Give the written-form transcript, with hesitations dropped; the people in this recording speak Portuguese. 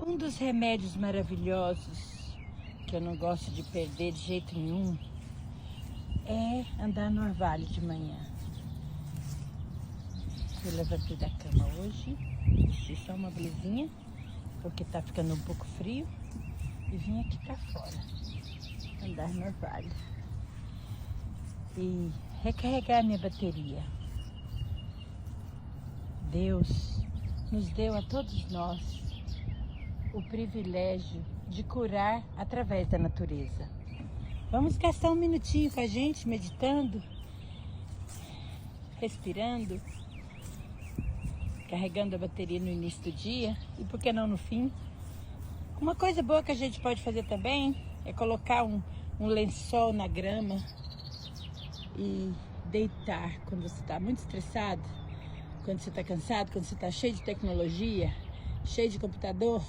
Um dos remédios maravilhosos que eu não gosto de perder de jeito nenhum é andar no orvalho de manhã. Eu levantei da cama hoje, vesti só uma blusinha, porque tá ficando um pouco frio, e vim aqui pra fora, andar no orvalho e recarregar minha bateria. Deus nos deu a todos nós o privilégio de curar através da natureza. Vamos gastar um minutinho com a gente, meditando, respirando, carregando a bateria no início do dia e por que não no fim. Uma coisa boa que a gente pode fazer também é colocar um lençol na grama e deitar quando você está muito estressado, quando você está cansado, quando você está cheio de tecnologia, cheio de computador.